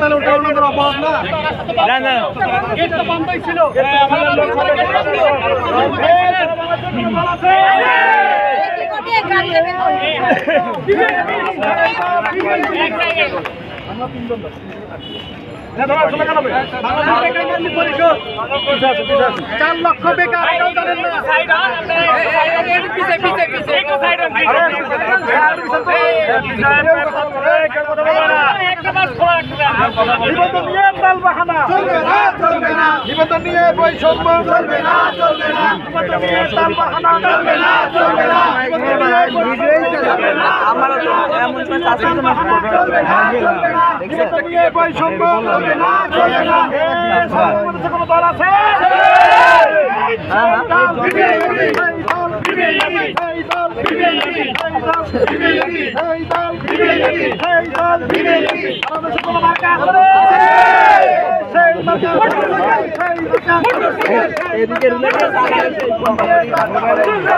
তাহলে ওটা আমাদের অপরাধ না। না না গেট তো বন্ধই ছিল। চার লক্ষ বেকার জানেন না। নিবন্ধন নিয়ে তাল বাহানা চলবে না, চলবে না। নিবন্ধন নিয়ে বৈষম্য চলবে না, চলবে না। নিবন্ধন নিয়ে তাল বাহানা চলবে না, চলবে না। আমার তো এমন সময় চাষি তো নষ্ট করবে নিবন্ধন নিয়ে বৈষম্য চলবে না, চলবে না। কোনো দল আছে? এদিকে